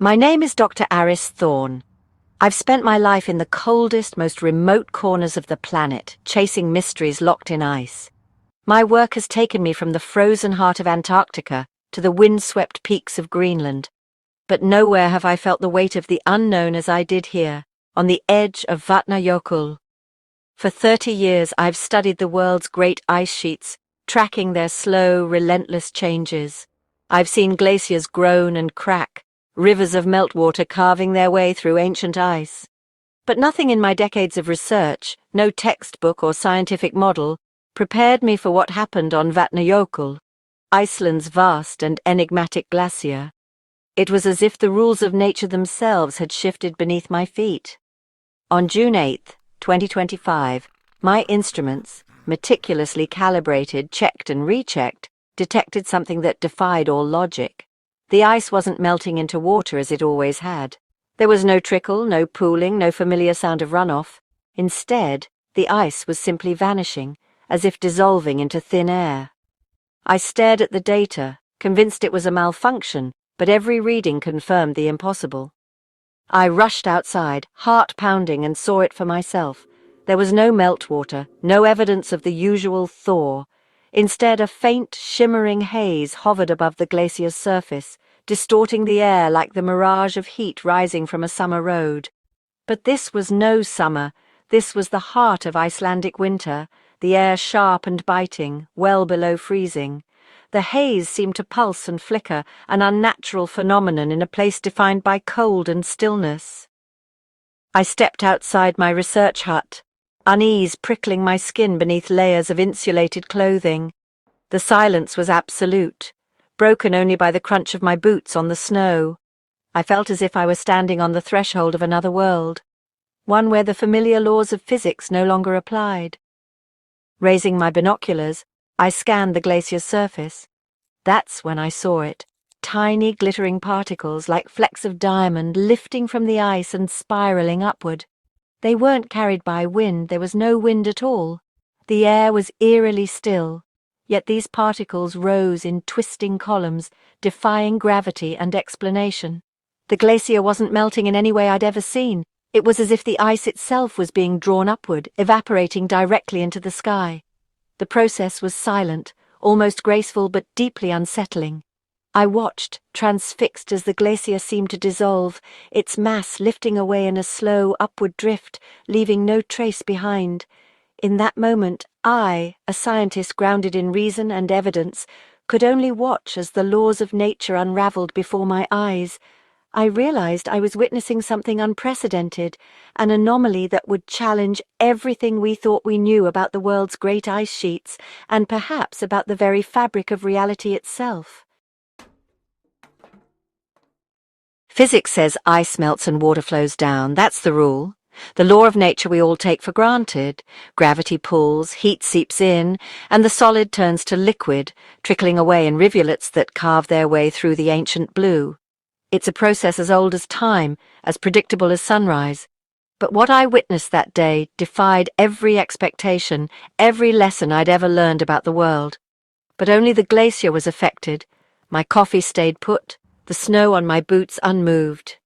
My name is Dr. Aris Thorne. I've spent my life in the coldest, most remote corners of the planet, chasing mysteries locked in ice. My work has taken me from the frozen heart of Antarctica to the windswept peaks of Greenland. But nowhere have I felt the weight of the unknown as I did here, on the edge of Vatnajökull. For 30 years I've studied the world's great ice sheets, tracking their slow, relentless changes. I've seen glaciers groan and crack, rivers of meltwater carving their way through ancient ice. But nothing in my decades of research, no textbook or scientific model, prepared me for what happened on Vatnajökull, Iceland's vast and enigmatic glacier. It was as if the rules of nature themselves had shifted beneath my feet. On June 8, 2025, my instruments, meticulously calibrated, checked and rechecked, detected something that defied all logic. The ice wasn't melting into water as it always had. There was no trickle, no pooling, no familiar sound of runoff. Instead, the ice was simply vanishing, as if dissolving into thin air. I stared at the data, convinced it was a malfunction, but every reading confirmed the impossible. I rushed outside, heart pounding, and saw it for myself. There was no meltwater, no evidence of the usual thaw. Instead, a faint, shimmering haze hovered above the glacier's surface, distorting the air like the mirage of heat rising from a summer road. But this was no summer. This was the heart of Icelandic winter, the air sharp and biting, well below freezing. The haze seemed to pulse and flicker, an unnatural phenomenon in a place defined by cold and stillness. I stepped outside my research hut, unease prickling my skin beneath layers of insulated clothing. The silence was absolute, broken only by the crunch of my boots on the snow. I felt as if I were standing on the threshold of another world, one where the familiar laws of physics no longer applied. Raising my binoculars, I scanned the glacier's surface. That's when I saw it, tiny glittering particles like flecks of diamond lifting from the ice and spiraling upward. They weren't carried by wind, there was no wind at all. The air was eerily still, yet these particles rose in twisting columns, defying gravity and explanation. The glacier wasn't melting in any way I'd ever seen. It was as if the ice itself was being drawn upward, evaporating directly into the sky. The process was silent, almost graceful but deeply unsettling. I watched, transfixed as the glacier seemed to dissolve, its mass lifting away in a slow upward drift, leaving no trace behind. In that moment, I, a scientist grounded in reason and evidence, could only watch as the laws of nature unraveled before my eyes. I realized I was witnessing something unprecedented, an anomaly that would challenge everything we thought we knew about the world's great ice sheets, and perhaps about the very fabric of reality itself. Physics says ice melts and water flows down. That's the rule. The law of nature we all take for granted. Gravity pulls, heat seeps in, and the solid turns to liquid, trickling away in rivulets that carve their way through the ancient blue. It's a process as old as time, as predictable as sunrise. But what I witnessed that day defied every expectation, every lesson I'd ever learned about the world. But only the glacier was affected. My coffee stayed put, the snow on my boots unmoved.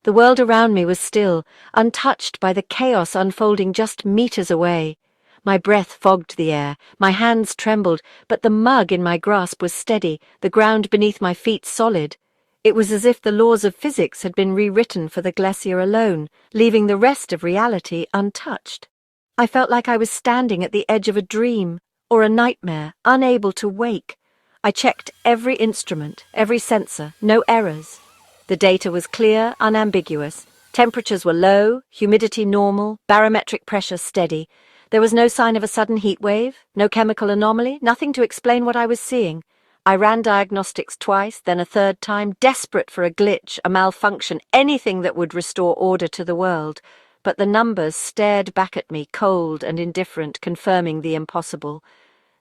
The world around me was still, untouched by the chaos unfolding just meters away. My breath fogged the air, my hands trembled, but the mug in my grasp was steady, the ground beneath my feet solid. It was as if the laws of physics had been rewritten for the glacier alone, leaving the rest of reality untouched. I felt like I was standing at the edge of a dream, or a nightmare, unable to wake. I checked every instrument, every sensor, no errors. The data was clear, unambiguous. Temperatures were low, humidity normal, barometric pressure steady. There was no sign of a sudden heat wave, no chemical anomaly, nothing to explain what I was seeing. I ran diagnostics twice, then a third time, desperate for a glitch, a malfunction, anything that would restore order to the world. But the numbers stared back at me, cold and indifferent, confirming the impossible.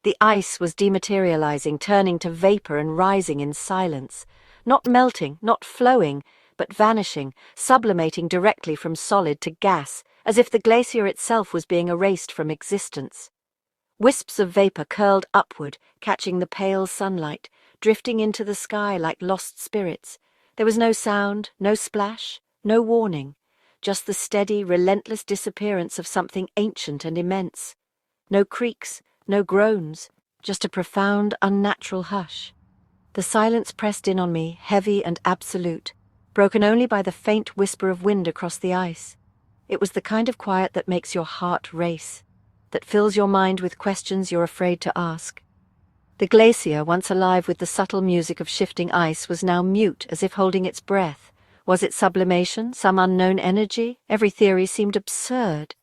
The ice was dematerializing, turning to vapor and rising in silence. Not melting, not flowing, but vanishing, sublimating directly from solid to gas, as if the glacier itself was being erased from existence. Wisps of vapor curled upward, catching the pale sunlight, drifting into the sky like lost spirits. There was no sound, no splash, no warning, just the steady, relentless disappearance of something ancient and immense. No creaks, no groans, just a profound, unnatural hush. The silence pressed in on me, heavy and absolute, broken only by the faint whisper of wind across the ice. It was the kind of quiet that makes your heart race, that fills your mind with questions you're afraid to ask. The glacier, once alive with the subtle music of shifting ice, was now mute, as if holding its breath. Was it sublimation, some unknown energy? Every theory seemed absurd.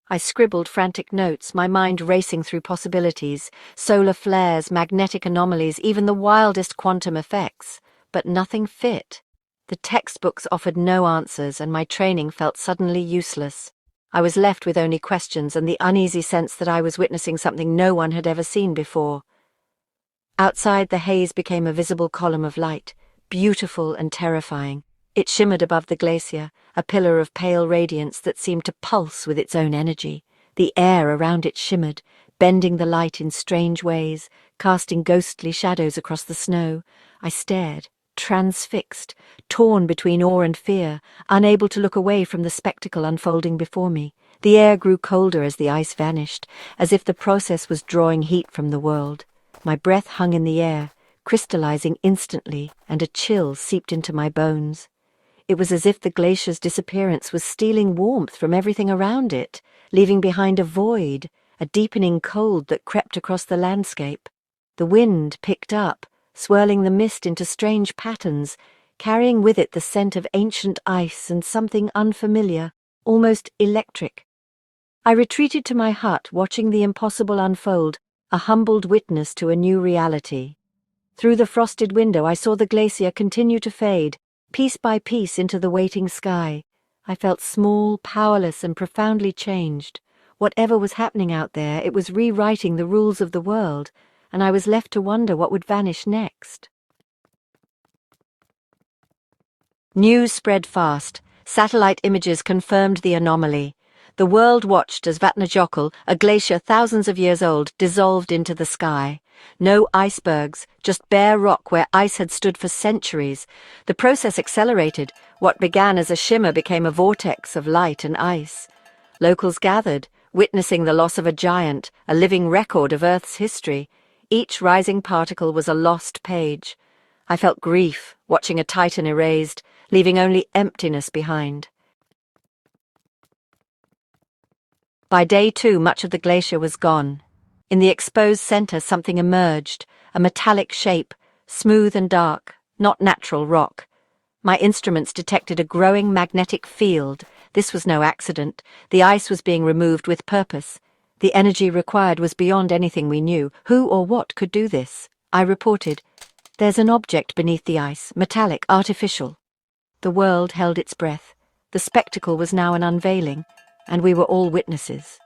I scribbled frantic notes, my mind racing through possibilities, solar flares, magnetic anomalies, even the wildest quantum effects. But nothing fit. The textbooks offered no answers, and my training felt suddenly useless. I was left with only questions and the uneasy sense that I was witnessing something no one had ever seen before. Outside, the haze became a visible column of light, beautiful and terrifying. It shimmered above the glacier, a pillar of pale radiance that seemed to pulse with its own energy. The air around it shimmered, bending the light in strange ways, casting ghostly shadows across the snow. I stared, transfixed, torn between awe and fear, unable to look away from the spectacle unfolding before me. The air grew colder as the ice vanished, as if the process was drawing heat from the world. My breath hung in the air, crystallizing instantly, and a chill seeped into my bones. It was as if the glacier's disappearance was stealing warmth from everything around it, leaving behind a void, a deepening cold that crept across the landscape. The wind picked up, swirling the mist into strange patterns, carrying with it the scent of ancient ice and something unfamiliar, almost electric. I retreated to my hut, watching the impossible unfold, a humbled witness to a new reality. Through the frosted window I saw the glacier continue to fade, piece by piece, into the waiting sky. I felt small, powerless, and profoundly changed. Whatever was happening out there, it was rewriting the rules of the world, and I was left to wonder what would vanish next. News spread fast. Satellite images confirmed the anomaly. The world watched as Vatnajökull, a glacier thousands of years old, dissolved into the sky. No icebergs, just bare rock where ice had stood for centuries. The process accelerated. What began as a shimmer became a vortex of light and ice. Locals gathered, witnessing the loss of a giant, a living record of Earth's history. Each rising particle was a lost page. I felt grief, watching a titan erased, leaving only emptiness behind. By day 2, much of the glacier was gone. In the exposed center, something emerged, a metallic shape, smooth and dark, not natural rock. My instruments detected a growing magnetic field. This was no accident. The ice was being removed with purpose. The energy required was beyond anything we knew. Who or what could do this? I reported, "There's an object beneath the ice, metallic, artificial." The world held its breath. The spectacle was now an unveiling, and we were all witnesses.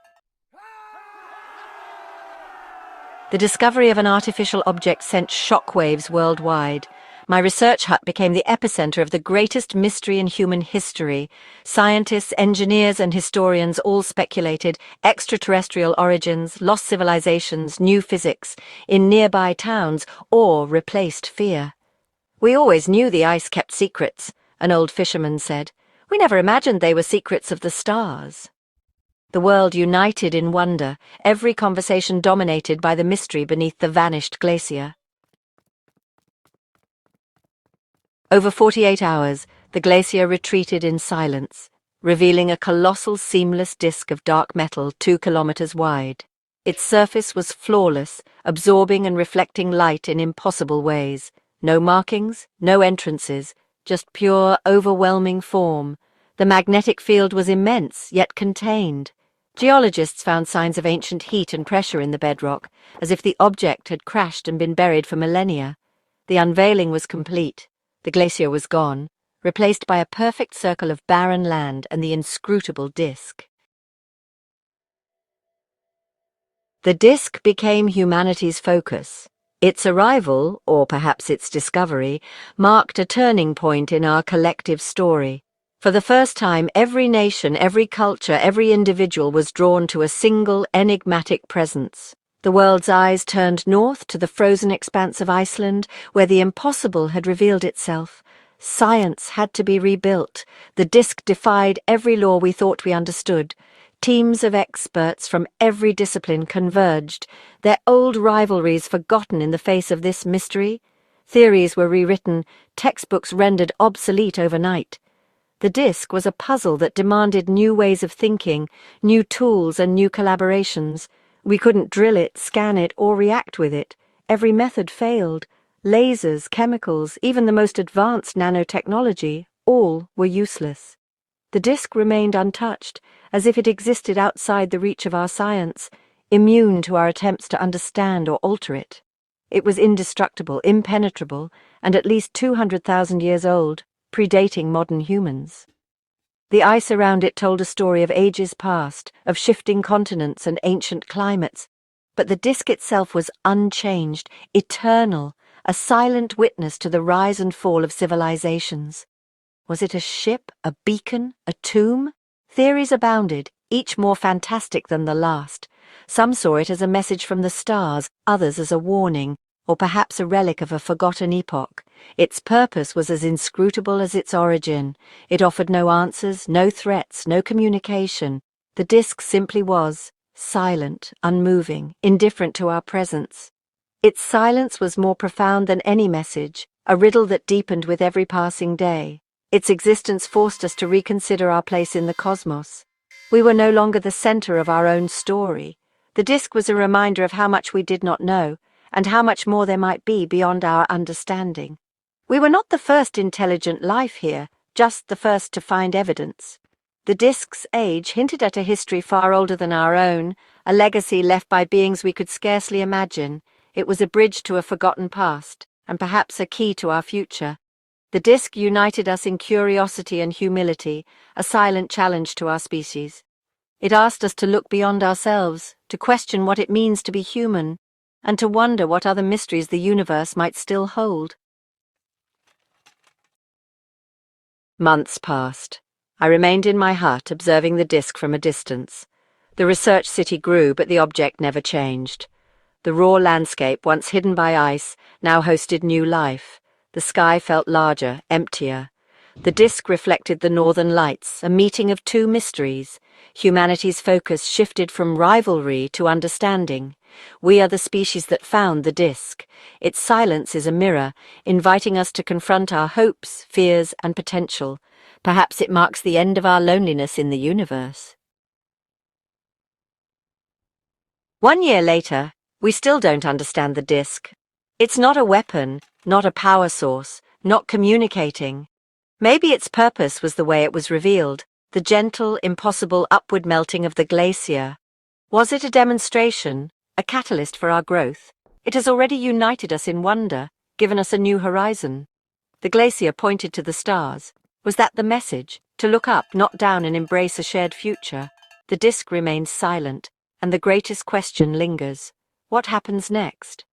The discovery of an artificial object sent shockwaves worldwide. My research hut became the epicenter of the greatest mystery in human history. Scientists, engineers, and historians all speculated: extraterrestrial origins, lost civilizations, new physics. In nearby towns, awe replaced fear. "We always knew the ice kept secrets," an old fisherman said. "We never imagined they were secrets of the stars." The world united in wonder, every conversation dominated by the mystery beneath the vanished glacier. Over 48 hours, the glacier retreated in silence, revealing a colossal seamless disk of dark metal 2 kilometers wide. Its surface was flawless, absorbing and reflecting light in impossible ways. No markings, no entrances, just pure, overwhelming form. The magnetic field was immense, yet contained. Geologists found signs of ancient heat and pressure in the bedrock, as if the object had crashed and been buried for millennia. The unveiling was complete. The glacier was gone, replaced by a perfect circle of barren land and the inscrutable disk. The disk became humanity's focus. Its arrival, or perhaps its discovery, marked a turning point in our collective story. For the first time, every nation, every culture, every individual was drawn to a single, enigmatic presence. The world's eyes turned north to the frozen expanse of Iceland, where the impossible had revealed itself. Science had to be rebuilt. The disk defied every law we thought we understood. Teams of experts from every discipline converged, their old rivalries forgotten in the face of this mystery. Theories were rewritten, textbooks rendered obsolete overnight. The disk was a puzzle that demanded new ways of thinking, new tools and new collaborations. We couldn't drill it, scan it, or react with it. Every method failed. Lasers, chemicals, even the most advanced nanotechnology, all were useless. The disk remained untouched, as if it existed outside the reach of our science, immune to our attempts to understand or alter it. It was indestructible, impenetrable, and at least 200,000 years old, predating modern humans. The ice around it told a story of ages past, of shifting continents and ancient climates, but the disk itself was unchanged, eternal, a silent witness to the rise and fall of civilizations. Was it a ship, a beacon, a tomb? Theories abounded, each more fantastic than the last. Some saw it as a message from the stars, others as a warning, or perhaps a relic of a forgotten epoch. Its purpose was as inscrutable as its origin. It offered no answers, no threats, no communication. The disk simply was, silent, unmoving, indifferent to our presence. Its silence was more profound than any message, a riddle that deepened with every passing day. Its existence forced us to reconsider our place in the cosmos. We were no longer the center of our own story. The disk was a reminder of how much we did not know, and how much more there might be beyond our understanding. We were not the first intelligent life here, just the first to find evidence. The disk's age hinted at a history far older than our own, a legacy left by beings we could scarcely imagine. It was a bridge to a forgotten past, and perhaps a key to our future. The disk united us in curiosity and humility, a silent challenge to our species. It asked us to look beyond ourselves, to question what it means to be human, and to wonder what other mysteries the universe might still hold. Months passed. I remained in my hut, observing the disk from a distance. The research city grew, but the object never changed. The raw landscape, once hidden by ice, now hosted new life. The sky felt larger, emptier. The disk reflected the northern lights, a meeting of two mysteries. Humanity's focus shifted from rivalry to understanding. We are the species that found the disk. Its silence is a mirror, inviting us to confront our hopes, fears, and potential. Perhaps it marks the end of our loneliness in the universe. 1 year later, we still don't understand the disk. It's not a weapon, not a power source, not communicating. Maybe its purpose was the way it was revealed, the gentle, impossible upward melting of the glacier. Was it a demonstration, a catalyst for our growth? It has already united us in wonder, given us a new horizon. The glacier pointed to the stars. Was that the message? To look up, not down, and embrace a shared future? The disk remains silent, and the greatest question lingers. What happens next?